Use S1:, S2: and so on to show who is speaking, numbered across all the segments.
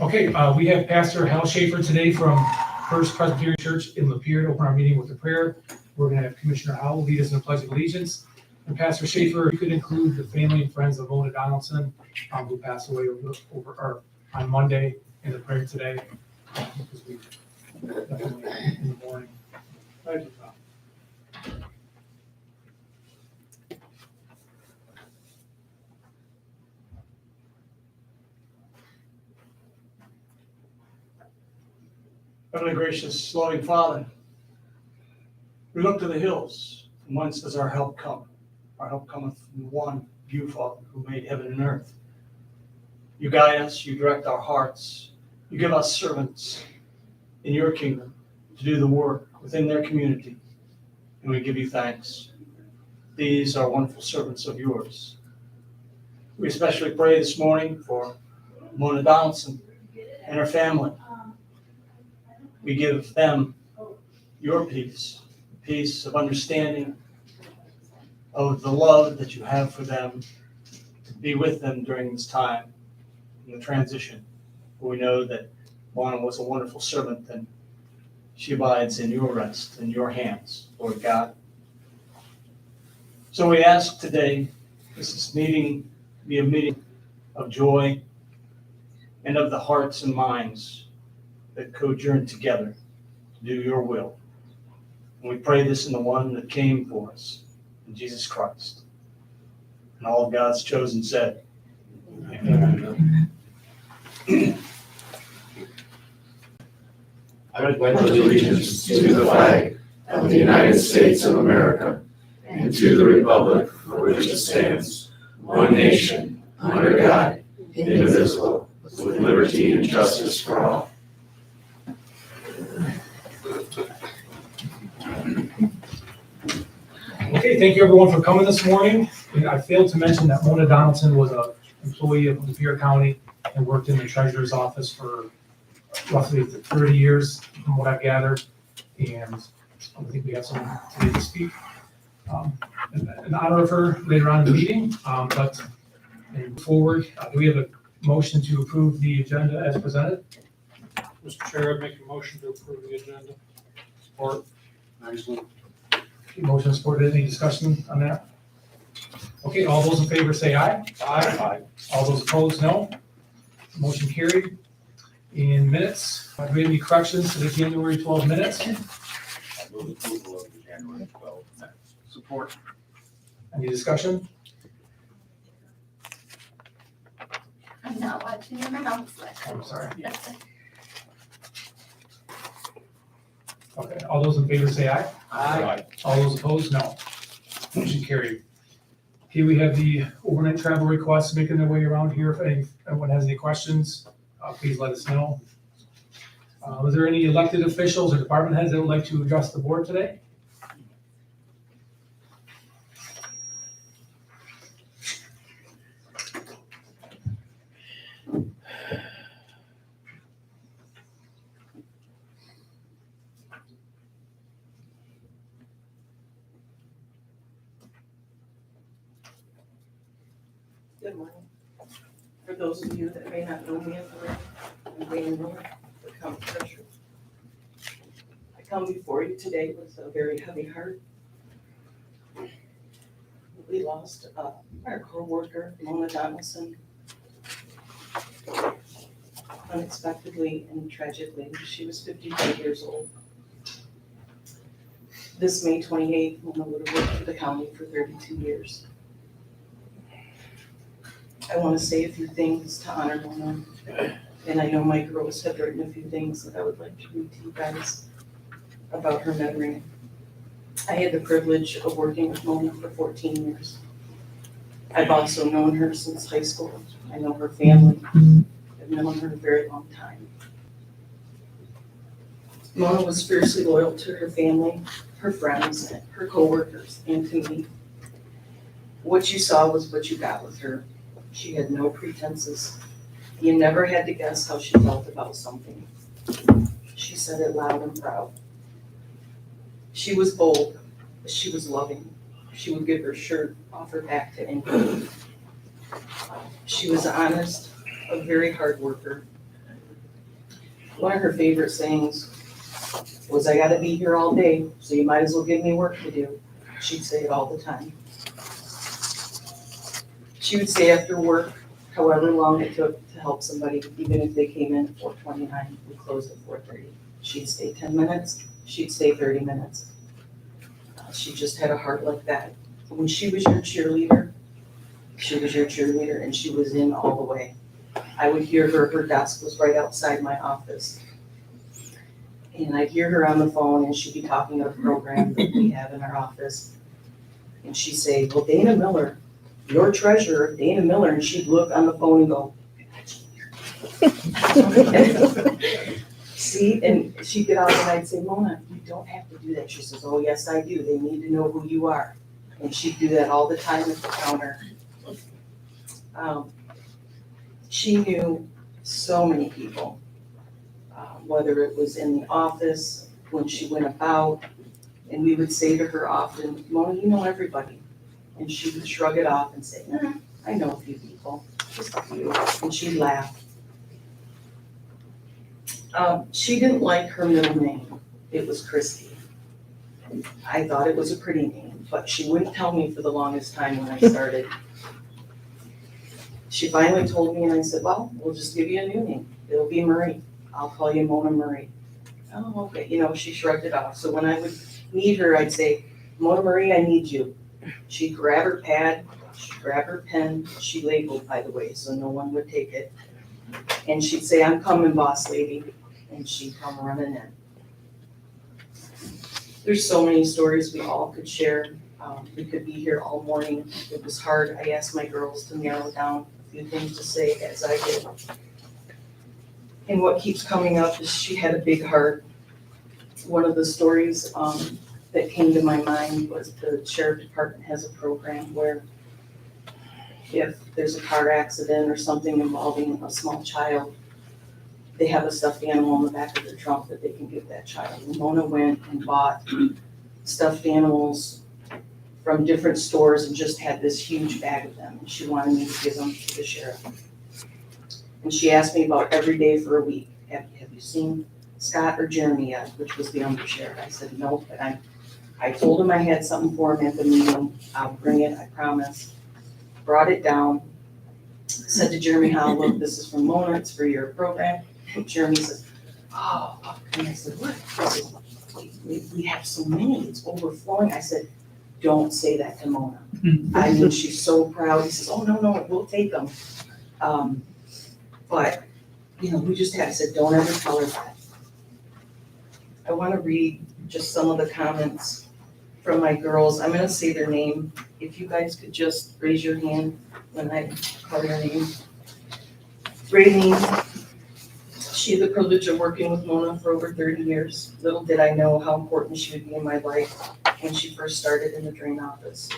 S1: Okay, we have Pastor Hal Schaefer today from First Presbyterian Church in Lapeer to open our meeting with a prayer. We're going to have Commissioner Howell lead us in the Pledge of Allegiance. And Pastor Schaefer, you could include the family and friends of Mona Donaldson, who passed away on Monday in the prayer today. Because we definitely in the morning. Thank you, Tom.
S2: Heavenly gracious, loving Father, we look to the hills, from whence does our help come? Our help cometh from the one, you, Father, who made heaven and earth. You guide us, you direct our hearts, you give us servants in your kingdom to do the work within their community, and we give you thanks. These are wonderful servants of yours. We especially pray this morning for Mona Donaldson and her family. We give them your peace, peace of understanding of the love that you have for them, to be with them during this time in the transition. We know that Mona was a wonderful servant, and she abides in your rest, in your hands, Lord God. So we ask today, this meeting be a meeting of joy and of the hearts and minds that cojourn together to do your will. And we pray this in the one that came for us, in Jesus Christ. And all of God's chosen said, Amen.
S3: I pledge allegiance to the flag of the United States of America and to the republic for which it stands, one nation, under God, indivisible, with liberty and justice for all.
S1: Okay, thank you everyone for coming this morning. I failed to mention that Mona Donaldson was an employee of Lapeer County and worked in the treasurer's office for roughly 30 years, from what I've gathered. And I think we have someone today to speak in honor of her later on in the meeting. But moving forward, do we have a motion to approve the agenda as presented?
S4: Mr. Chair, I'd make a motion to approve the agenda. Support.
S1: Okay, motion supported. Any discussion on that? Okay, all those in favor say aye.
S4: Aye.
S1: All those opposed, no. Motion carried. In minutes, do we have any corrections to the January 12 minutes?
S3: I move approval of the January 12 minutes.
S4: Support.
S1: Any discussion?
S5: I'm not watching your mouth.
S1: I'm sorry. Okay, all those in favor say aye.
S4: Aye.
S1: All those opposed, no. Motion carried. Okay, we have the overnight travel requests making their way around here. If anyone has any questions, please let us know. Is there any elected officials or department heads that would like to address the board today?
S6: Good morning. For those of you that may not know me as well, I'm Wayne Miller, the county treasurer. I come before you today with a very heavy heart. We lost our co-worker, Mona Donaldson, unexpectedly and tragically. She was 55 years old. This May 28th, Mona would have worked for the county for 32 years. I want to say a few things to honor Mona, and I know Mike Rose had written a few things that I would like to read to you guys about her memory. I had the privilege of working with Mona for 14 years. I've also known her since high school. I know her family. I've known her a very long time. Mona was fiercely loyal to her family, her friends, her coworkers, and to me. What you saw was what you got with her. She had no pretenses. You never had to guess how she felt about something. She said it loud and proud. She was bold, but she was loving. She would give her shirt off her back to anyone. She was honest, a very hard worker, One of her favorite sayings was, "I gotta be here all day, so you might as well give me work to do." She'd say it all the time. She would say after work, however long it took to help somebody, even if they came in at 4:29, we closed at 4:30. She'd stay 10 minutes, she'd stay 30 minutes. She just had a heart like that. When she was your cheerleader, she was your cheerleader, and she was in all the way. I would hear her desk was right outside my office. And I'd hear her on the phone, and she'd be talking about a program that we have in our office. And she'd say, "Well, Dana Miller, your treasurer, Dana Miller," and she'd look on the phone and go, "See," and she'd get out and I'd say, "Mona, you don't have to do that." She says, "Oh, yes, I do. They need to know who you are." And she'd do that all the time at the counter. She knew so many people, whether it was in the office, when she went about, and we would say to her often, "Mona, you know everybody." And she would shrug it off and say, "I know a few people, just a few," and she'd laugh. She didn't like her middle name. It was Christy. I thought it was a pretty name, but she wouldn't tell me for the longest time when I started. She finally told me, and I said, "Well, we'll just give you a new name. It'll be Marie. I'll call you Mona Marie." "Oh, okay." She shrugged it off. So when I would meet her, I'd say, "Mona Marie, I need you." She'd grab her pad, she'd grab her pen, she labeled, by the way, so no one would take it. And she'd say, "I'm coming, boss lady," and she'd come running in. There's so many stories we all could share. We could be here all morning. It was hard. I asked my girls to narrow down a few things to say as I did. And what keeps coming up is she had a big heart. One of the stories that came to my mind was the sheriff department has a program where if there's a car accident or something involving a small child, they have a stuffed animal in the back of their trunk that they can give that child. And Mona went and bought stuffed animals from different stores and just had this huge bag of them. And she wanted me to give them to the sheriff. And she asked me about every day for a week. Have you seen Scott or Jeremy yet? Which was the undersheriff. I said, "No," but I told him I had something for him at the meeting. "I'll bring it, I promise." Brought it down. Said to Jeremy Howe, "Look, this is from Mona, it's for your program." Jeremy says, "Oh," and I said, "What?" He said, we have so many, it's overflowing." I said, "Don't say that to Mona. I mean, she's so proud." He says, "Oh, no, we'll take them." But, we just had, I said, "Don't ever tell her that." I want to read just some of the comments from my girls. I'm gonna say their name. If you guys could just raise your hand when I call your name. Raylene, she had the privilege of working with Mona for over 30 years. Little did I know how important she would be in my life when she first started in the drain office.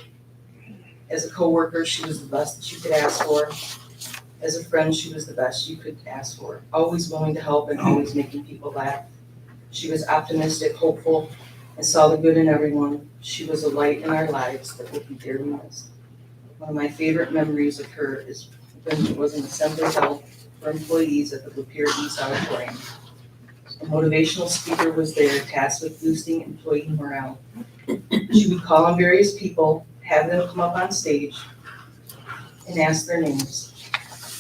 S6: As a coworker, she was the best that you could ask for. As a friend, she was the best you could ask for. Always willing to help and always making people laugh. She was optimistic, hopeful, and saw the good in everyone. She was a light in our lives that would be dearly missed. One of my favorite memories of her is when she was an assembly held for employees at the Lapeer East Auditorium. A motivational speaker was there tasked with boosting employee morale. She would call on various people, have them come up on stage, and ask their names.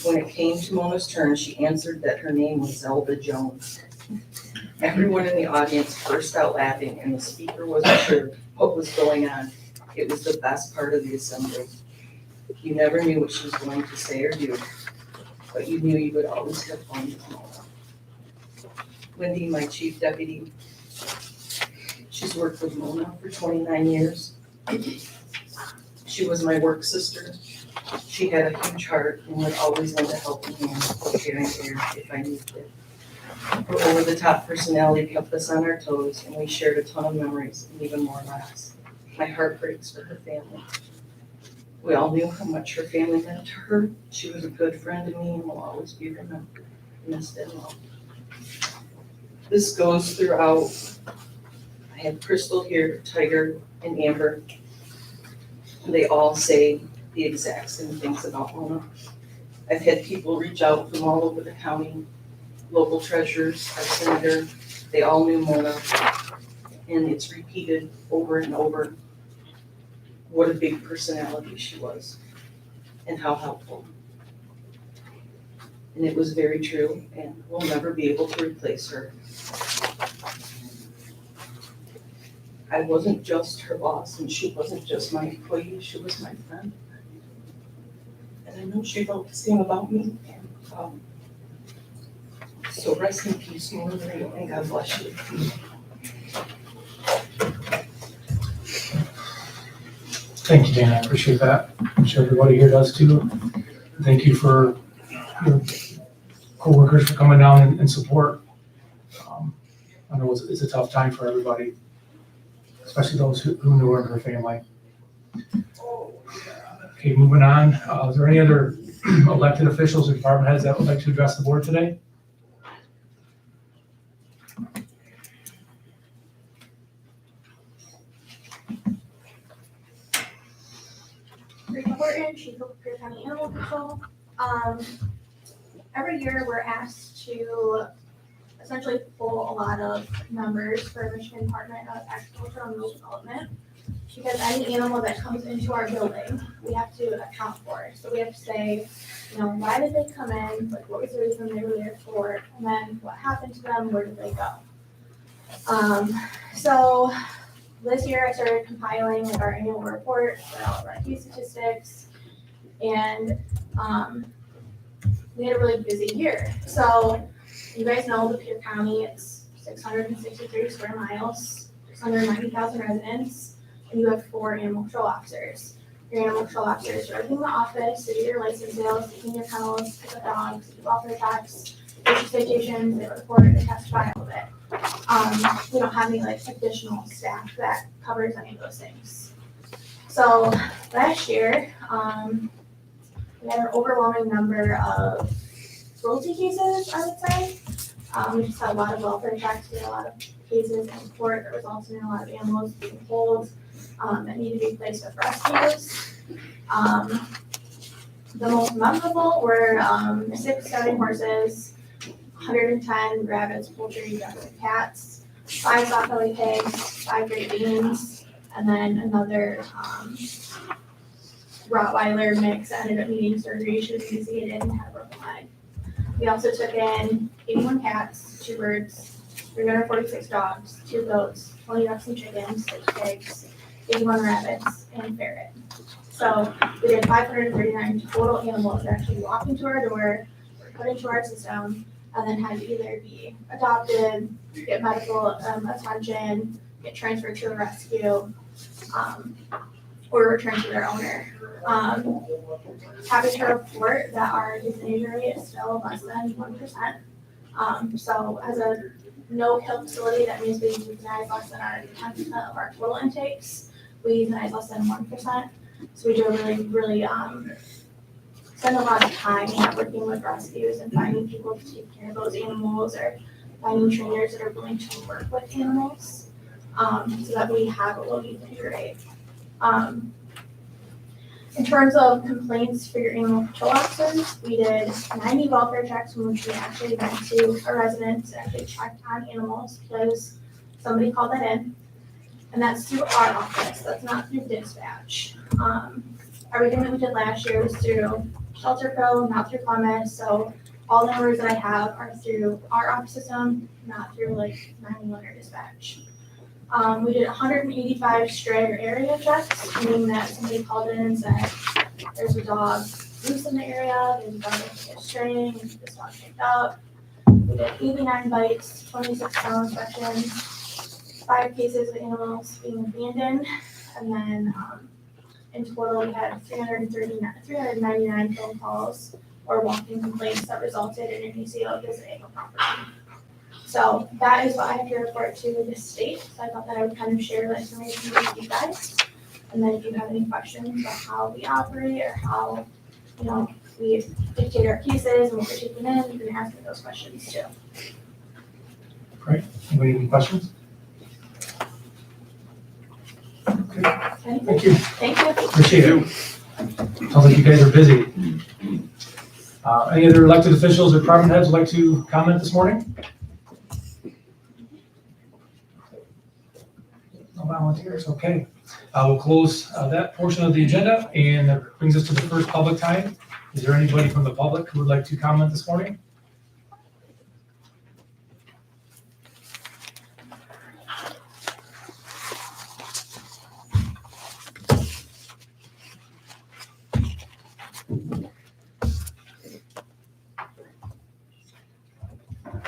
S6: When it came to Mona's turn, she answered that her name was Zelda Jones. Everyone in the audience burst out laughing, and the speaker wasn't sure what was going on. It was the best part of the assembly. You never knew what she was going to say or do, but you knew you would always have fun with Mona. Wendy, my chief deputy, she's worked with Mona for 29 years. She was my work sister. She had a huge heart and would always lend a helping hand or sharing air if I needed it. Her over-the-top personality kept us on our toes, and we shared a ton of memories and even more laughs. My heart breaks for her family. We all knew how much her family meant to her. She was a good friend to me and will always be remembered, missed and loved. This goes throughout. I have Crystal here, Tiger, and Amber. They all say the exact same things about Mona. I've had people reach out from all over the county local treasurers, our senator, they all knew Mona. And it's repeated over and over what a big personality she was and how helpful. And it was very true, and we'll never be able to replace her. I wasn't just her boss, and she wasn't just my employee, she was my friend. And I know she felt the same about me. And, so rest in peace, Mona, and God bless you.
S1: Thank you, Dana, I appreciate that. I'm sure everybody here does too. Thank you for your coworkers for coming down and support. I know it's a tough time for everybody, especially those who knew her and her family. Okay, moving on. Is there any other elected officials or department heads that would like to address the board today?
S5: Report in Chief of Lapeer County Animal Control. Every year we're asked to essentially pull a lot of numbers for Michigan Department of Agriculture and Rural Development. Because any animal that comes into our building, we have to account for it. So we have to say, why did they come in? Like, what was the reason they were there for? And then what happened to them? Where did they go? So this year I started compiling like our annual report for all of our key statistics, and we had a really busy year. So you guys know Lapeer County, it's 663 square miles, 690,000 residents, and you have 4 animal control officers. Your animal control officers are working in the office, they do your license sales, taking your kennels, pick up dogs, do welfare checks, issue citations, they report, they testify, all of it. We don't have any like additional staff that covers any of those things. So last year, we had an overwhelming number of cruelty cases, I would say. We just had a lot of welfare checks, we had a lot of cases in court that resulted in a lot of animals being pulled that needed to be placed with rescues. The most memorable were 6 starting horses, 110 rabbits, poultry, ducks, and cats, 5 soft belly pigs, 5 Great Danes, and then another Rottweiler mix that ended up needing surgery. She was emaciated and had a broken leg. We also took in 81 cats, 2 birds, 346 dogs, 2 goats, 20 ducks and chickens, 6 pigs, 81 rabbits, and a ferret. So we did 539 total animals that actually walked into our door, were put into our system, and then had to either be adopted, get medical attention, get transferred to a rescue, or returned to their owner. Happy to report that our euthanasia rate is still less than 1%. So as a no-kill facility, that means we euthanize less than our 10% of our total intakes. We euthanize less than 1%. So we do really spend a lot of time working with rescues and finding people to take care of those animals, or finding trainers that are willing to work with animals, so that we have a low euthanasia rate. In terms of complaints for your animal control officers, we did 90 welfare checks in which we actually went to a residence and actually checked on animals because somebody called that in. And that's through our office, that's not through dispatch. Everything that we did last year was through Shelter Pro, not through Columbus, so all the numbers that I have are through our office system, not through like 911 or dispatch. We did 185 stray or area checks, meaning that somebody called in and said, there's a dog loose in the area, there's a dog that's straying, this dog picked up. We did 89 bites, 26 kennel inspections, 5 cases of animals being abandoned, and then in total we had 399 phone calls or walking complaints that resulted in an ACO visiting a property. So that is what I have to report to the state. So I thought that I would kind of share that information with you guys. And then if you have any questions about how we operate or how, we dictate our cases and what we're taking in, you can ask me those questions too.
S1: Great. Anybody have any questions? Okay.
S5: Anything?
S1: Thank you.
S5: Thank you.
S1: Appreciate it. Sounds like you guys are busy. Any other elected officials or department heads would like to comment this morning? No volunteers, okay. We'll close that portion of the agenda, and that brings us to the first public time. Is there anybody from the public who would like to comment this morning?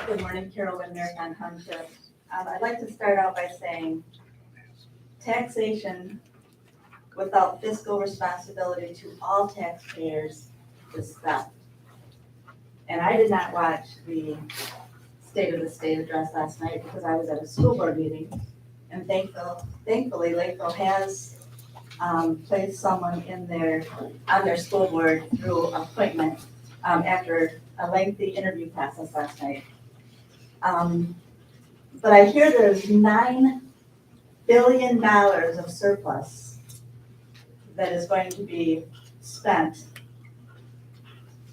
S7: Good morning, Carol Wynn, Marathon Township. I'd like to start out by saying taxation without fiscal responsibility to all taxpayers is theft. And I did not watch the State of the State address last night because I was at a school board meeting. And thankfully, Lakeville has placed someone on their school board through appointment after a lengthy interview process last night. But I hear there's $9 billion of surplus that is going to be spent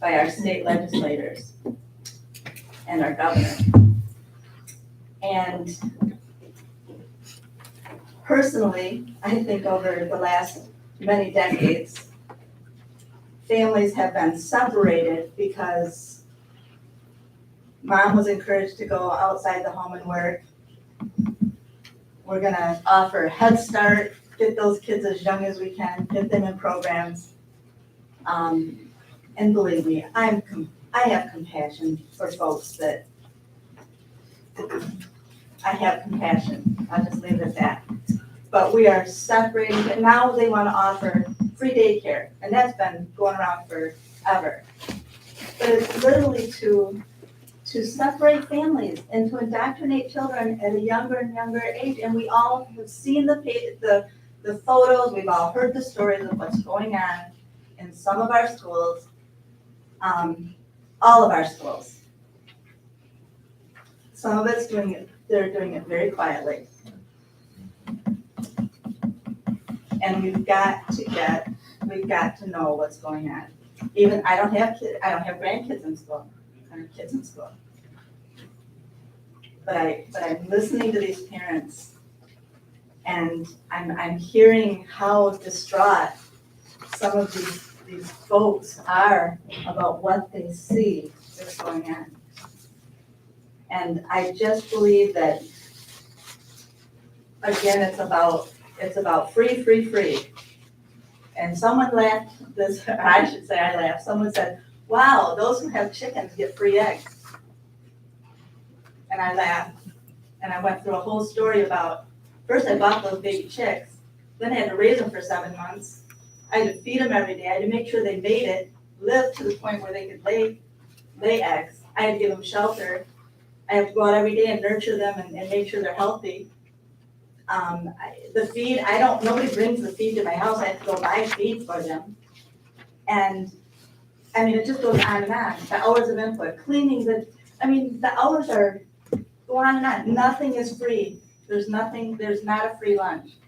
S7: by our state legislators and our governor. And personally, I think over the last many decades, families have been separated because mom was encouraged to go outside the home and work. We're gonna offer Head Start, get those kids as young as we can, get them in programs. And believe me, I have compassion for folks that, I have compassion, I'll just leave it at that. But we are separating, but now they wanna offer free daycare, and that's been going around forever. But it's literally to separate families and to indoctrinate children at a younger and younger age. And we all have seen the photos, we've all heard the stories of what's going on in some of our schools, all of our schools. Some of it's they're doing it very quietly. And we've got to know what's going on. Even, I don't have grandkids in school. Our kids in school. But I'm listening to these parents, and I'm hearing how distraught some of these folks are about what they see that's going on. And I just believe that, again, it's about free. And someone laughed this, I should say I laughed, someone said, wow, those who have chickens get free eggs. And I laughed, and I went through a whole story about, first I bought those baby chicks, then I had to raise them for 7 months. I had to feed them every day, I had to make sure they made it, lived to the point where they could lay eggs. I had to give them shelter. I have to go out every day and nurture them and make sure they're healthy. The feed, nobody brings the feed to my house, I have to go buy feed for them. And I mean, it just goes on and on. The hours of input, cleaning, the hours are going on and on. Nothing is free. There's not a free lunch.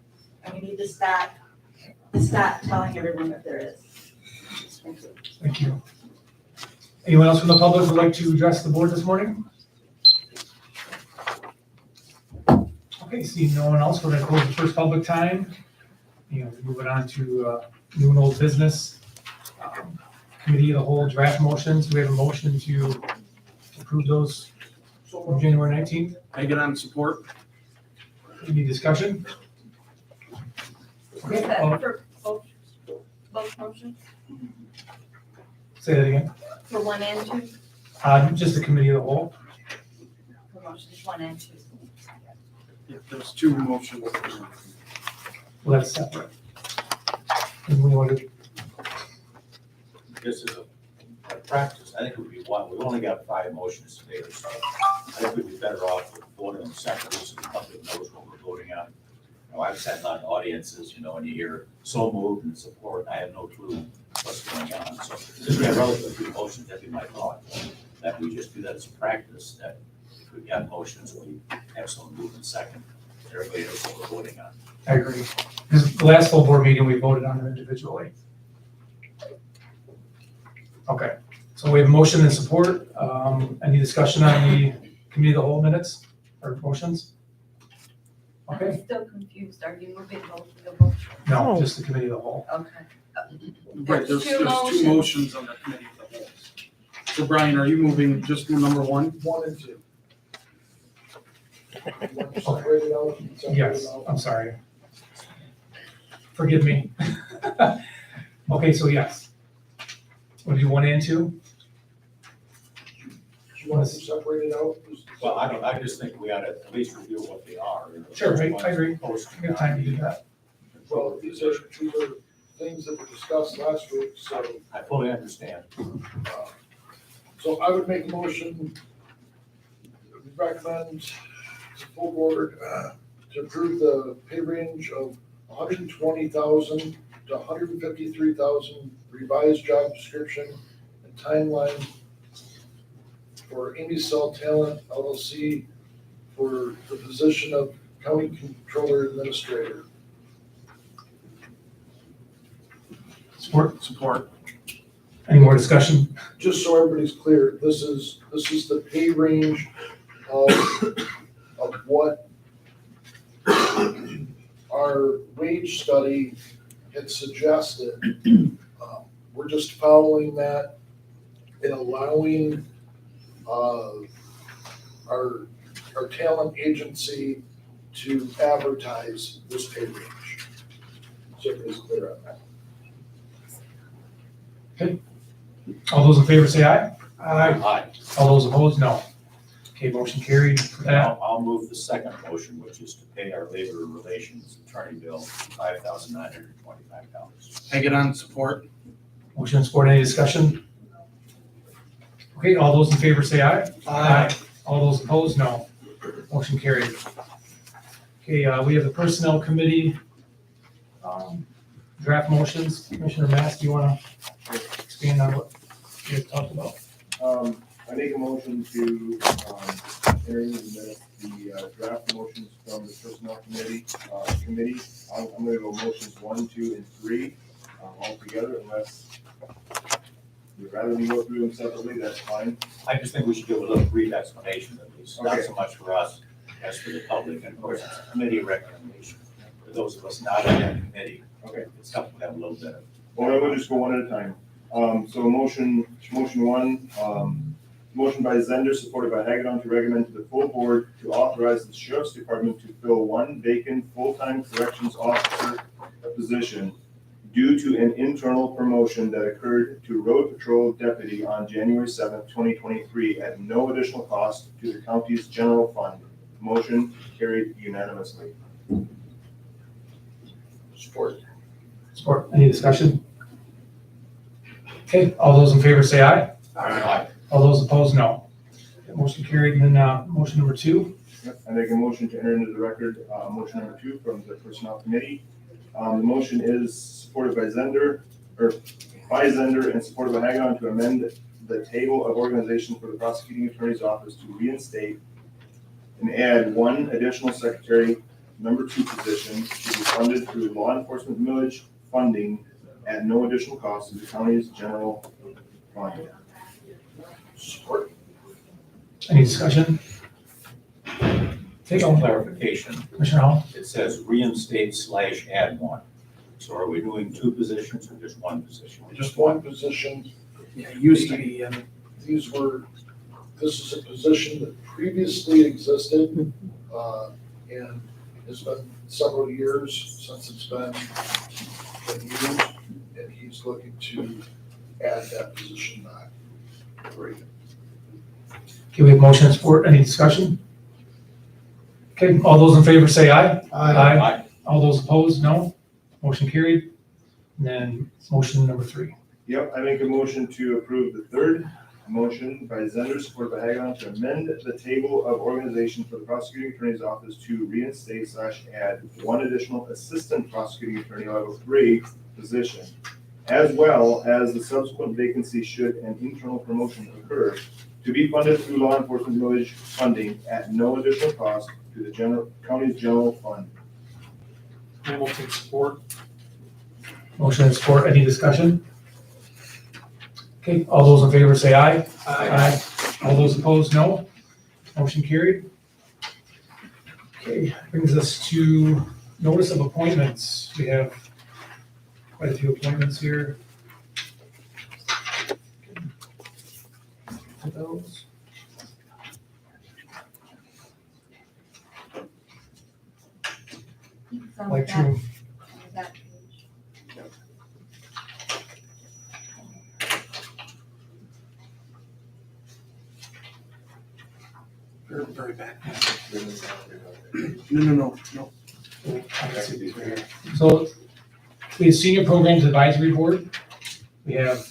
S7: And we need to stop telling everyone that there is. Thank you.
S1: Thank you. Anyone else from the public who would like to address the board this morning? Okay, seeing no one else, we're gonna close the first public time. Moving on to new and old business. Committee of the whole draft motions. Do we have a motion to approve those from January 19th?
S3: I get on support.
S1: Any discussion?
S7: Is that for both motions?
S1: Say that again.
S7: For 1 and 2?
S1: Just the committee of the whole.
S7: For motions 1 and 2.
S3: Yeah, there's 2 motions.
S1: Well, that's separate. And we wanted,
S8: This is a practice. I think it would be one. We've only got 5 motions today, so I think we'd be better off with voting them separately so the public knows what we're voting on. I've sat on audiences, and you hear so moved and support, I have no clue what's going on. So since we have relatively few motions, that'd be my thought, that we just do that as a practice, that if we've got motions, we have someone move in second, everybody knows what we're voting on.
S1: I agree. Because the last full board meeting, we voted on them individually. Okay, So we have motion and support. Any discussion on the committee of the whole minutes or motions? Okay,
S9: I'm still confused. Are you moving both of the motions?
S1: no, just the committee of the whole.
S9: Okay.
S10: Right, there's
S9: Two
S10: two
S9: motions.
S10: motions on the committee of the whole. So Brian, are you moving just to number one?
S11: 1 and 2.
S1: Yes, I'm sorry. Forgive me. Okay, so yes. We'll do 1 and 2.
S11: Do you want to separate it out?
S8: Well, I just think we ought to at least review what they are. you know,
S1: Sure, I
S8: ones
S1: agree.
S8: posted.
S1: We have time to do that.
S11: Well, these are things that were discussed last week, so,
S8: I fully understand.
S11: so I would make a motion, recommend to the full board to approve the pay range of 120,000 to 153,000 revised job description and timeline for Amy Cell Talent LLC for the position of County Controller Administrator.
S1: Support. Any more discussion?
S11: Just so everybody's clear, this is the pay range of what our wage study had suggested. We're just following that and allowing our talent agency to advertise this pay range. So everybody's clear on that.
S1: All those in favor say aye.
S8: Aye.
S1: All those opposed, no. Okay, motion carried for that.
S8: I'll move the second motion, which is to pay our labor relations attorney bill $5,925.
S10: I get on support.
S1: Motion and support, any discussion? Okay, all those in favor say aye. All those opposed, no. Motion carried. Okay, we have the Personnel Committee draft motions. Commissioner Mass, do you want to expand on what you had talked about?
S12: I make a motion to, enter in the draft motions from the Personnel Committee. I'm gonna go motions 1, 2, and 3, all together, unless you'd rather me go through them separately, that's fine.
S8: I just think we should give a little brief explanation at least, not
S12: Okay.
S8: so much for us as for the public, and of course, it's a committee recommendation. For those of us not on that committee,
S12: Okay.
S8: it's tough to have a little bit of.
S12: Well, we'll just go one at a time. So motion 1, motion by Zender, supported by Hagedorn, to recommend to the full board to authorize the sheriff's department to fill 1 vacant full-time corrections officer position due to an internal promotion that occurred to road patrol deputy on January 7th, 2023 at no additional cost to the county's general fund. Motion carried unanimously.
S11: Support.
S1: Support, any discussion? Okay, all those in favor say aye.
S8: Aye.
S1: All those opposed, no. Motion carried, and then motion number 2.
S12: Yep, I make a motion to enter into the record, motion number 2 from the Personnel Committee. The motion is supported by Zender, and supported by Hagedorn to amend the table of organization for the prosecuting attorney's office to reinstate and add 1 additional secretary, number 2 position to be funded through law enforcement millage funding at no additional cost to the county's general fund.
S11: Support.
S1: Any discussion? Take
S8: Just
S1: on
S8: clarification,
S1: Commissioner Hall.
S8: it says reinstate/add 1. So are we doing 2 positions or just 1 position?
S11: Just one position.
S10: Yeah, it used to be, and
S11: This is a position that previously existed, and it's been several years since it's been used, and he's looking to add that position back. Great.
S1: Okay, we have motion and support, any discussion? Okay, all those in favor say aye.
S8: Aye.
S1: All those opposed, no. Motion carried. And then motion number 3.
S12: Yep, I make a motion to approve the third motion by Zender, supported by Hagedorn, to amend the table of organization for the prosecuting attorney's office to reinstate/add 1 additional assistant prosecuting attorney level 3 position, as well as the subsequent vacancy should an internal promotion occur, to be funded through law enforcement millage funding at no additional cost to the county's general fund.
S4: Hamilton support.
S1: Motion and support, any discussion? Okay, all those in favor say aye. Aye. All those opposed, no. Motion carried. Okay, brings us to notice of appointments. We have quite a few appointments here. To those. Like to,
S10: Very bad. No.
S1: so we have Senior Programs Advisory Board. We have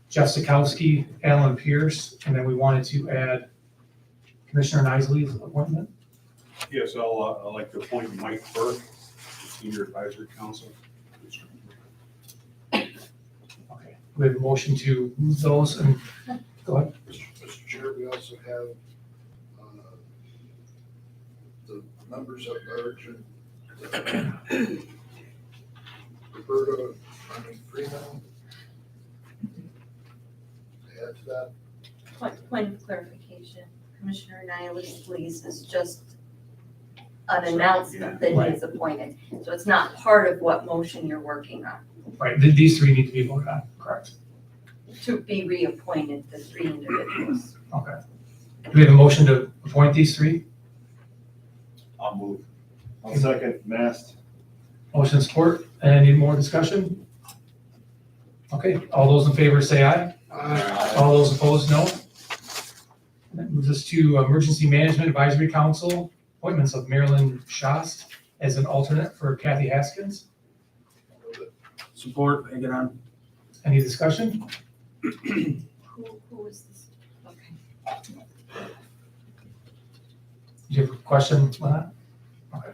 S1: Jeff Sikowski, Alan Pierce, and then we wanted to add Commissioner Nisley's appointment.
S4: Yes, I'd like to appoint Mike Burke, Senior Advisory Council.
S1: Okay, we have a motion to move those and, go ahead.
S11: Mr. Chair, we also have the members of Origin, Roberta, Freeman. Add to that.
S9: Point of clarification, Commissioner Nihilus, please, is just an announcement that he's appointed. So it's not part of what motion you're working on.
S1: Right, these three need to be voted on, correct?
S9: To be reappointed, the three individuals.
S1: Okay. Do we have a motion to appoint these three?
S8: I'll move.
S12: I'll second, Mast.
S1: Motion support. Any more discussion? Okay, all those in favor say aye. All those opposed, no. That moves us to Emergency Management Advisory Council, appointments of Marilyn Shast as an alternate for Kathy Haskins.
S10: Support, I get on.
S1: Any discussion?
S9: Who is this? Okay.
S1: Do you have a question on that? Okay.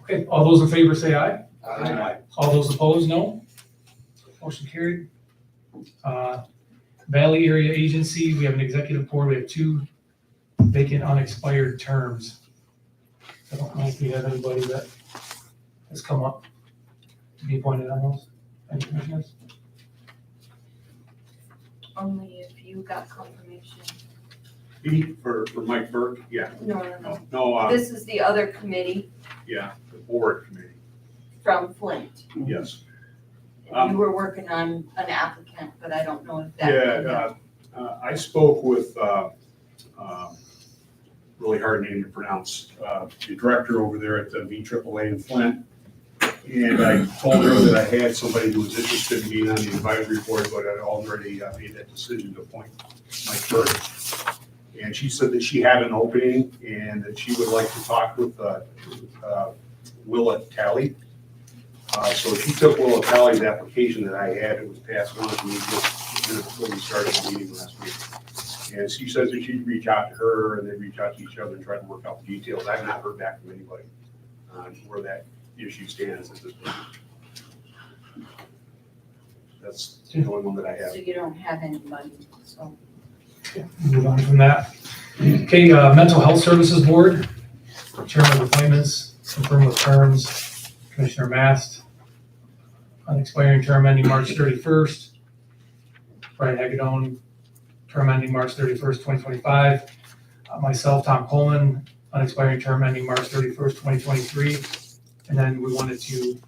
S1: Okay, all those in favor say aye.
S8: Aye.
S1: All those opposed, no. Motion carried. Valley Area Agency, we have an executive board, we have 2 vacant unexpired terms. I don't know if we have anybody that has come up to be appointed on those. Any commissioners?
S9: Only if you got confirmation.
S4: For Mike Burke, yeah.
S9: No.
S4: No,
S9: This is the other committee
S4: yeah, the board committee,
S9: from Flint.
S4: yes.
S9: You were working on an applicant, but I don't know if that.
S4: Yeah, I spoke with, really hard name to pronounce, the director over there at the VAAA in Flint. And I told her that I had somebody who was interested in being on the advisory board, but I'd already made that decision to appoint Mike Burke. And she said that she had an opening and that she would like to talk with Willa Talley. So she took Willa Talley's application that I had, it was passed on to me just minutes before we started the meeting last week. And she says that she'd reach out to her and they'd reach out to each other and try to work out the details. I've not heard back from anybody on where that issue stands at this point. That's the only one that I have.
S9: So you don't have anybody, so.
S1: Move on from that. Okay, Mental Health Services Board, Chairman of Appointments, confirm with terms, Commissioner Mast, unexpiring term ending March 31st. Brian Hagedorn, term ending March 31st, 2025. Myself, Tom Coleman, unexpiring term ending March 31st, 2023. And then we wanted to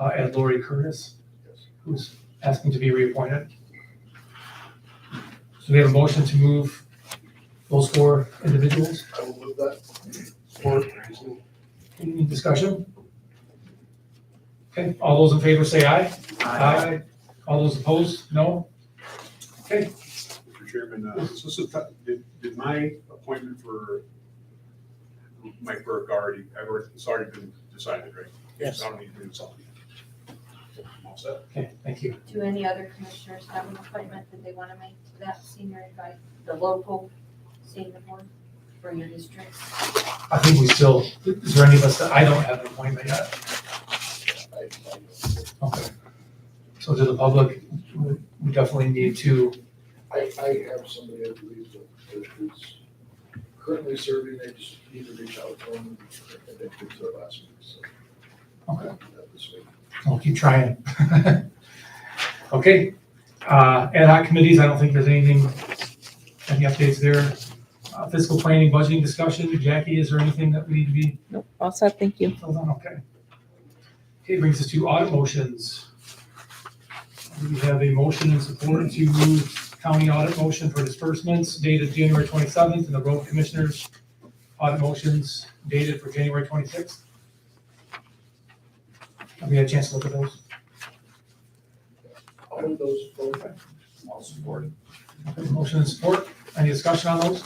S1: add Lori Curtis, who's asking to be reappointed. So we have a motion to move those 4 individuals.
S11: I will move that. Support.
S1: Any discussion? Okay, all those in favor say aye. Aye. All those opposed, no? Okay,
S4: Mr. Chairman, did my appointment for Mike Burke it's already been decided, right?
S2: Yes.
S4: So I don't need to do something. I'm all set.
S1: okay, thank you.
S9: Do any other commissioners have an appointment that they want to make to that senior advice, the local senior board for your district?
S1: I think we still, is there any of us that, I don't have an appointment yet? Okay. So to the public, we definitely need to,
S11: I have somebody I believe that is currently serving, they just need to reach out to them, and they did to it last week, so.
S1: Okay.
S11: That this week.
S1: I'll keep trying. Okay, Ad hoc committees, I don't think there's anything, any updates there. Fiscal planning, budgeting discussion, Jackie, is there anything that we need to be
S13: Nope, all set, thank you.
S1: filled on? Okay. Okay, brings us to audit motions. We have a motion in support to move county audit motion for disbursements dated January 27th and the road commissioners audit motions dated for January 26th. Have we had a chance to look at those?
S11: I'll move those forward.
S8: All support.
S1: Okay, motion in support. Any discussion on those?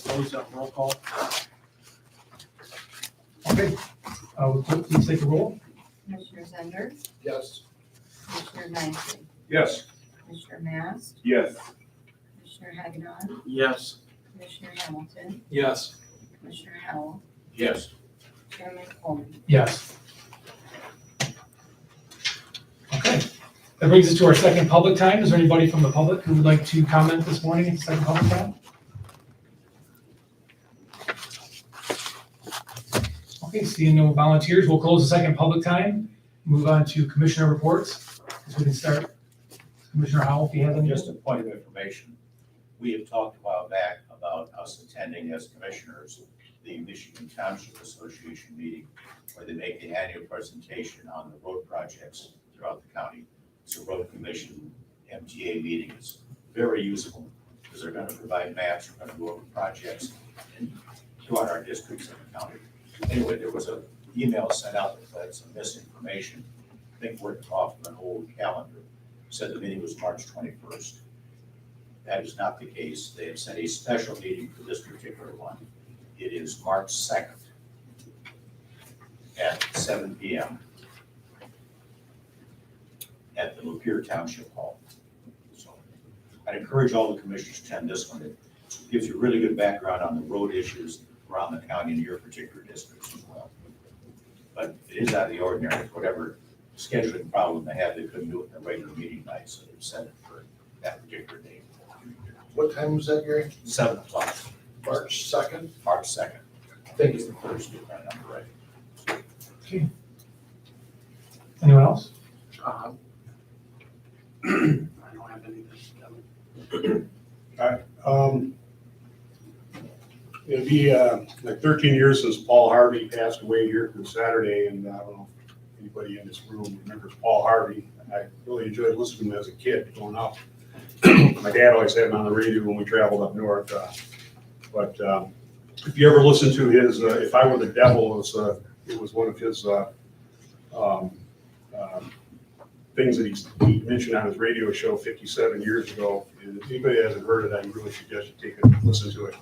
S10: Close that roll call.
S1: Okay. Will clerk please take a roll?
S9: Commissioner Zender,
S11: Yes.
S9: Commissioner Nicely,
S4: Yes.
S9: Commissioner Mast,
S12: Yes.
S9: Commissioner Hagedorn,
S10: Yes.
S9: Commissioner Hamilton,
S10: Yes.
S9: Commissioner Howell,
S8: Yes.
S9: Chairman Coleman.
S1: Yes. Okay. That brings us to our second public time. Is there anybody from the public who would like to comment this morning at the second public time? Okay, seeing no volunteers, we'll close the second public time. Move on to commissioner reports. So we can start. Commissioner Howell, if you have any.
S8: Just a point of information, we have talked a while back about us attending as commissioners the Michigan Township Association meeting where they make the annual presentation on the road projects throughout the county. It's a road commission MTA meeting. It's very useful because they're going to provide maps, they're going to go over projects throughout our districts in the county. Anyway, there was an email sent out that had some misinformation. I think worked off of an old calendar. Said the meeting was March 21st. That is not the case. They have set a special meeting for this particular one. It is March 2nd at 7 p.m. at the Lapeer Township Hall. So I'd encourage all the commissioners to attend this one. It gives you really good background on the road issues around the county and your particular districts as well. But it is out of the ordinary. Whatever scheduling problem they had, they couldn't do it in a regular meeting night, so they've set it for that particular date.
S11: What time was that, Gary?
S8: 7 o'clock,
S11: March 2nd?
S8: March 2nd.
S11: Thank
S8: It's
S11: you.
S8: the Thursday, if I remember right.
S1: Okay. Anyone else?
S10: I don't have anything.
S4: It'll be like 13 years since Paul Harvey passed away here on Saturday, and I don't know if anybody in this room remembers Paul Harvey. I really enjoyed listening to him as a kid growing up. My dad always had him on the radio when we traveled up north. But if you ever listen to his "If I Were the Devil," it was one of his things that he mentioned on his radio show 57 years ago. And if anybody hasn't heard it, I really suggest you take a listen to it.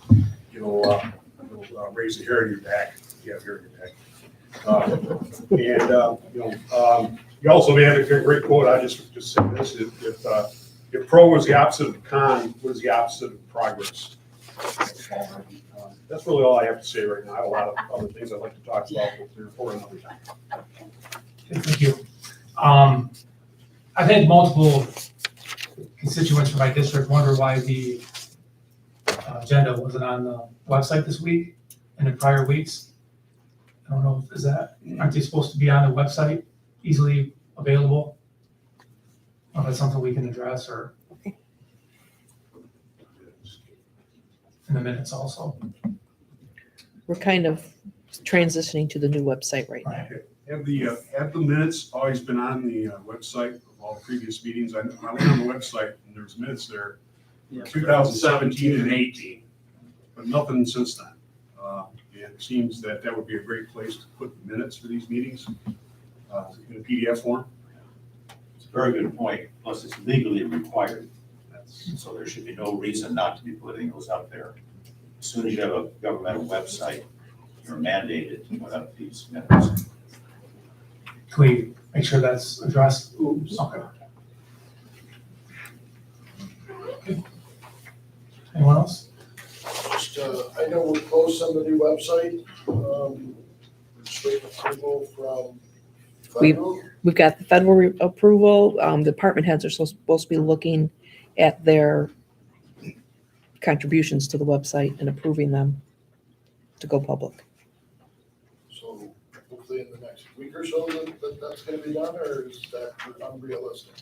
S4: You'll raise the hair on your back. You have hair on your back. You also may have a great quote. I just say this: if pro was the opposite of con, what is the opposite of progress? That's really all I have to say right now. I have a lot of other things I'd like to talk about, but they're for another time.
S1: Okay, thank you. I've had multiple constituents from my district wonder why the agenda wasn't on the website this week and in prior weeks. I don't know, aren't they supposed to be on the website, easily available? If that's something we can address, or in the minutes also.
S13: We're kind of transitioning to the new website right now.
S4: Have the minutes always been on the website of all the previous meetings? I went on the website and there's minutes there, 2017 and 18, but nothing since then. And it seems that would be a great place to put the minutes for these meetings in a PDF form.
S8: It's a very good point. Plus, it's legally required. So there should be no reason not to be putting those up there. As soon as you have a governmental website, you're mandated to put up these minutes.
S1: Can we make sure that's addressed? Okay. Okay. Anyone else?
S11: Just, I know we're close on the new website. Just waiting approval from federal.
S13: We've got the federal approval. Department heads are supposed to be looking at their contributions to the website and approving them to go public.
S11: So hopefully in the next week or so that's gonna be done, or is that unrealistic?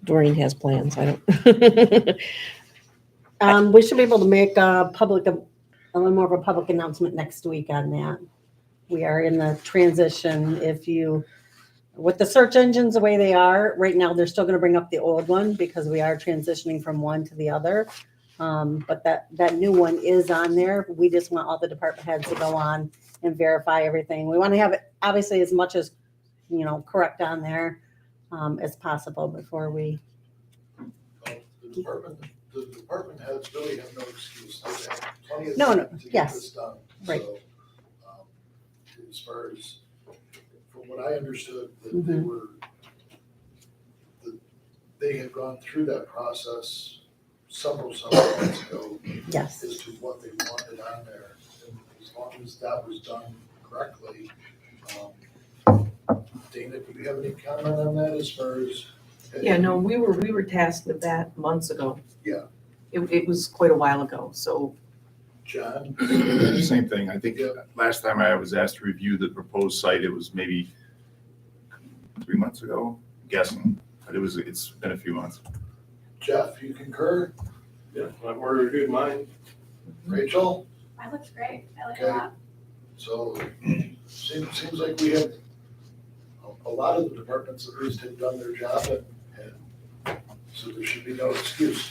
S13: Doreen has plans, I don't.
S14: We should be able to make a little more of a public announcement next week on that. We are in the transition. With the search engines the way they are, right now, they're still gonna bring up the old one because we are transitioning from one to the other. But that new one is on there. We just want all the department heads to go on and verify everything. We want to have it, obviously, as much as, correct on there, as possible before we.
S11: The department heads really have no excuse. They have plenty of
S14: No,
S11: time to get
S14: yes.
S11: this done.
S14: Right.
S11: So, as far as, from what I understood, that
S14: Mhm.
S11: they had gone through that process several months ago
S14: Yes.
S11: as to what they wanted on there. And as long as that was done correctly, Dana, do you have any comment on that as far as?
S15: Yeah, no, we were tasked with that months ago.
S11: Yeah.
S15: It was quite a while ago, so.
S11: John?
S3: Same thing. I think last time I was asked to review the proposed site, it was maybe 3 months ago, I'm guessing, but it's been a few months.
S11: Jeff, you concur?
S12: Yeah, I've already reviewed mine.
S11: Rachel?
S5: That looks great. I like it
S11: Okay.
S5: a lot.
S11: So seems like we have a lot of the departments at least have done their job and so there should be no excuse.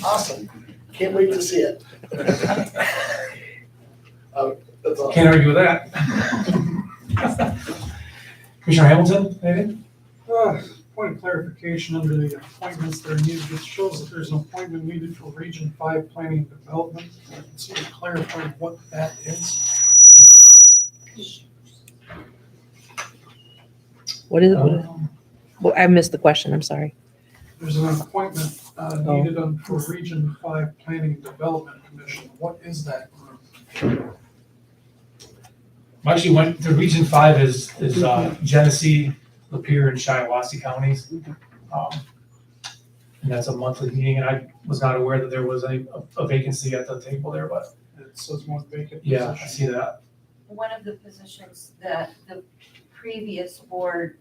S11: Awesome. Can't wait to see it. That's all.
S1: Can't argue with that. Commissioner Hamilton, anything?
S2: Point of clarification under the appointments that are needed, it shows that there's an appointment needed for Region 5 Planning and Development. I can see to clarify what that is.
S13: What is it? Well, I missed the question, I'm sorry.
S2: There's an appointment needed for Region 5 Planning and Development Commission. What is that group?
S1: Actually went to Region 5 is Genesee, Lapeer, and Shiawassee counties. And that's a monthly meeting, and I was not aware that there was a vacancy at the table there, but
S2: It says one vacant
S1: yeah, I
S2: position.
S1: see that.
S9: One of the positions that the previous board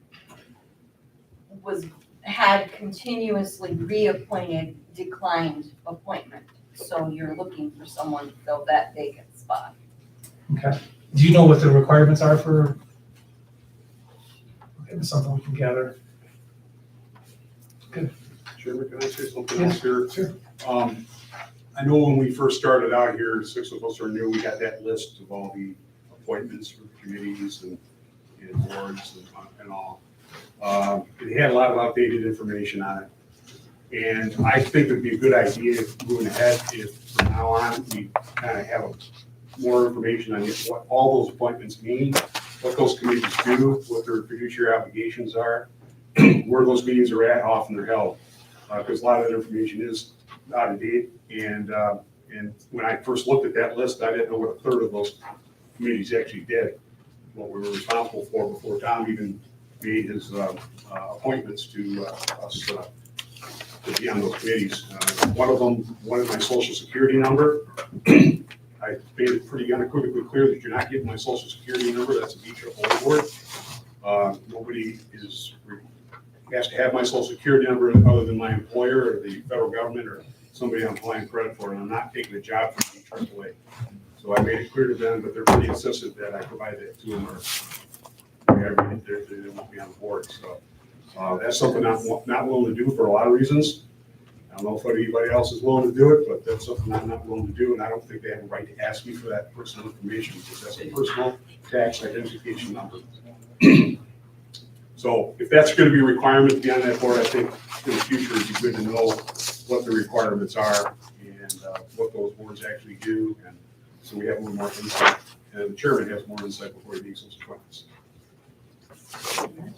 S9: had continuously reappointed declined appointment. So you're looking for someone to fill that vacant spot.
S1: Okay. Do you know what the requirements are for? Okay, that's something we can gather.
S4: Chairman, can I say something else here? Sure. I know when we first started out here, 6 of us are new, we got that list of all the appointments for committees and boards and all. It had a lot of outdated information on it. And I think it'd be a good idea moving ahead if from now on, we kind of have more information on what all those appointments mean, what those committees do, what their fiduciary obligations are, where those meetings are at, how often they're held. Because a lot of that information is out of date. And when I first looked at that list, I didn't know what a third of those committees actually did, what we were responsible for before Tom even made his appointments to us to be on those committees. One of them wanted my social security number. I made it pretty unequivocally clear that you're not getting my social security number. That's a BAA board. Nobody has to have my social security number other than my employer or the federal government or somebody I'm applying credit for, and I'm not taking a job from the AAA. So I made it clear to them, but they're pretty insistent that I provide that to them or they won't be on the board. So that's something I'm not willing to do for a lot of reasons. I don't know if anybody else is willing to do it, but that's something I'm not willing to do, and I don't think they have a right to ask me for that personal information because that's a personal tax identification number. So if that's going to be a requirement to be on that board, I think in the future it'd be good to know what the requirements are and what those boards actually do, and so we have a little more insight, and the chairman has more insight before he makes those appointments.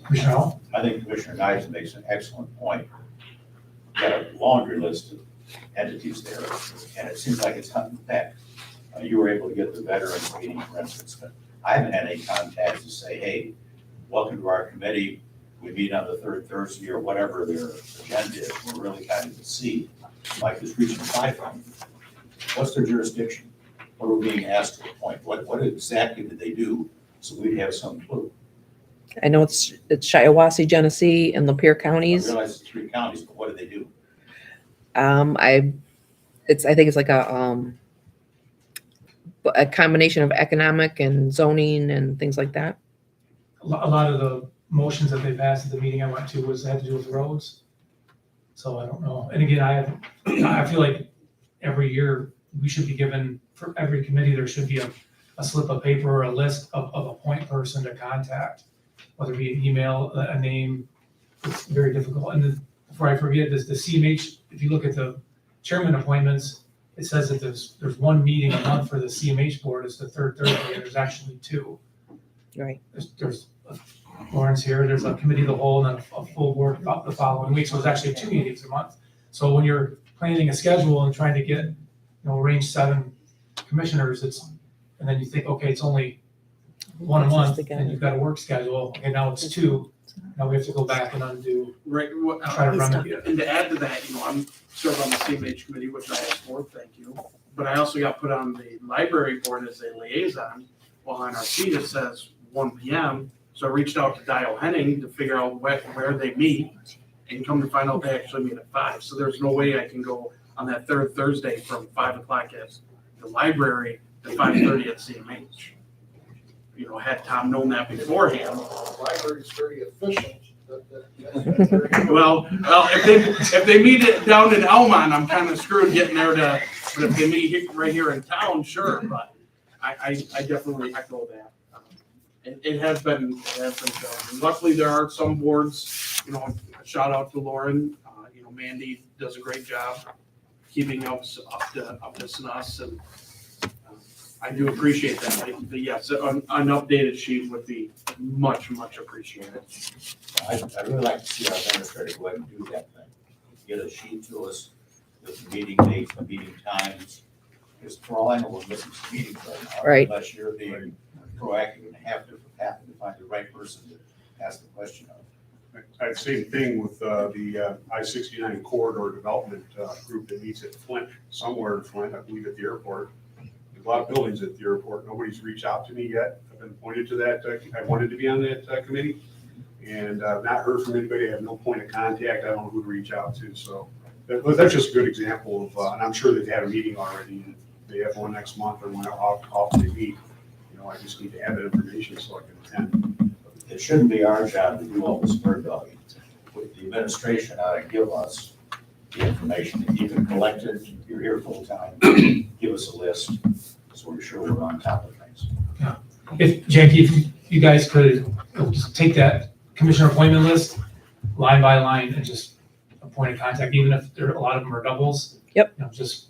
S1: Commissioner Hall?
S8: I think Commissioner Nyes makes an excellent point. You got a laundry list of entities there, and it seems like it's coming back. You were able to get the veterans meeting, for instance, but I haven't had any contacts to say, hey, welcome to our committee. We meet on the third Thursday or whatever their agenda is. We're really kind of to see, like this Region 5 thing. What's their jurisdiction? What are we being asked to appoint? What exactly did they do? So we'd have some clue.
S13: I know it's Shiawassee, Genesee, and Lapeer
S8: I
S13: counties.
S8: realize it's 3 counties, but what do they do?
S13: I think it's like a combination of economic and zoning and things like that.
S1: A lot of the motions that they passed at the meeting I went to had to do with roads. So I don't know. And again, I feel like every year we should be given, for every committee, there should be a slip of paper or a list of a point person to contact, whether it be an email, a name. It's very difficult. And then, before I forget this, the CMH, if you look at the chairman appointments, it says that there's one meeting a month for the CMH board. It's the third Thursday, and there's actually 2.
S13: Right.
S1: There's Lawrence here, there's a committee of the whole and then a full board the following week, so it's actually 2 meetings a month. So when you're planning a schedule and trying to get, arrange 7 commissioners, and then you think, okay, it's only 1 a month, and you've got a work schedule, okay, now it's 2, now we have to go back and undo,
S10: Right,
S1: try to remedy it.
S10: and to add to that, I'm serve on the CMH committee, which I asked for, thank you. But I also got put on the library board as a liaison. Well, on our sheet, it says 1 PM. So I reached out to Dial Henning to figure out where they meet, and come to find out they actually meet at 5. So there's no way I can go on that third Thursday from 5 o'clock at the library to 5:30 at CMH. Had Tom known that beforehand.
S11: The library's very efficient. That's very good.
S10: Well, if they meet it down in Elmont, I'm kind of screwed getting there but if they meet right here in town, sure, but I definitely echo that. It has been done. And luckily, there are some boards, a shout out to Lauren, Mandy does a great job keeping us up to snuff, and I do appreciate that. Yes, an updated sheet would be much, much appreciated.
S8: I'd really like to see our administrator go ahead and do that thing. Get a sheet to us with the meeting dates, the meeting times. Because for all I know, we're missing some meetings right now.
S13: Right.
S8: Unless you're being proactive and happen to find the right person to ask the question of.
S4: Same thing with the I-69 corridor development group that meets at Flint, somewhere in Flint, I believe at the airport. There's a lot of buildings at the airport. Nobody's reached out to me yet. I've been pointed to that. I wanted to be on that committee, and I've not heard from anybody. I have no point of contact. I don't know who to reach out to. So that's just a good example of, and I'm sure they've had a meeting already. And they have one next month or when often they meet. I just need to have that information so I can attend.
S8: It shouldn't be our job to do all this bird dogging. With the administration ought to give us the information. If you can collect it, you're here full time, give us a list, so we're sure we're on top of things.
S1: Yeah. Jackie, if you guys could just take that commissioner appointment list, line by line, and just appoint a contact, even if a lot of them are doubles.
S13: Yep.
S1: Just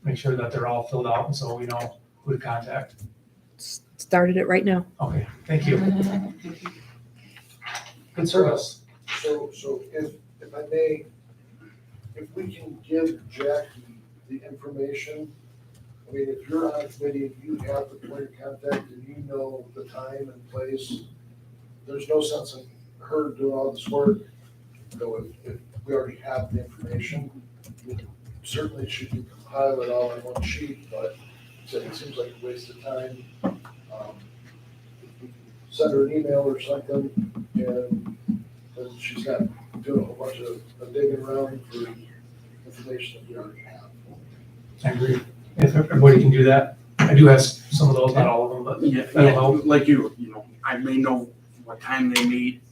S1: make sure that they're all filled out, and so we know who to contact.
S13: Started it right now.
S1: Okay, thank you. Good service.
S11: So if I may, if we can give Jackie the information, I mean, if you're on a committee and you have the point of contact and you know the time and place, there's no sense in her doing all this work. Though if we already have the information, certainly she can compile it all in one sheet, but it seems like a waste of time. If we can send her an email or something, and then she's not doing a whole bunch of digging around for information that we already have.
S1: I agree. If everybody can do that. I do have some of those, not all of them, but that'll help.
S10: Like I may know what time they meet,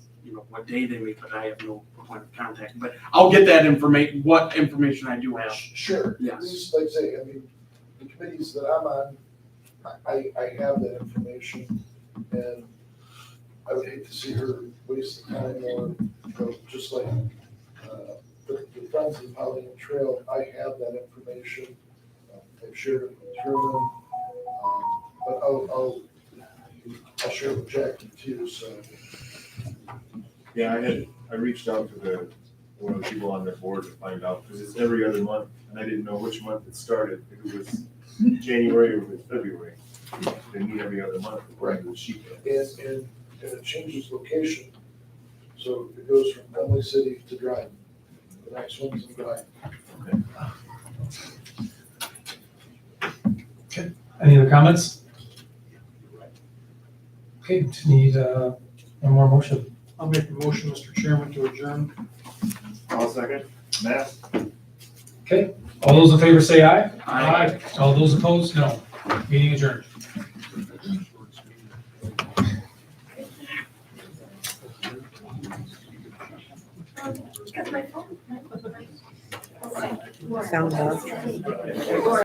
S10: what day they meet, but I have no point of contact. But I'll get that information, what information I do have.
S11: Sure.
S10: Yes.
S11: At least, like I say, I mean, the committees that I'm on, I have that information, and I would hate to see her waste the time or, just like, the Friends of the Polynesian Trail, I have that information. I've shared it with Truman, but I'll share it with Jackie too, so.
S12: Yeah, I reached out to one of the people on the board to find out, because it's every other month, and I didn't know which month it started, if it was January or if it was February. They meet every other month, according to the sheet.
S11: And it changes location, so it goes from Emily City to Dryden. The next one's in Dryden.
S1: Okay, any other comments? Okay, just need a One more motion.
S2: I'll make the motion, Mr. Chairman, to adjourn.
S12: I'll second. Matt?
S1: All those in favor say aye.
S10: Aye.
S1: All those opposed, no. Meeting adjourned.
S5: Because my phone.
S13: Sound off.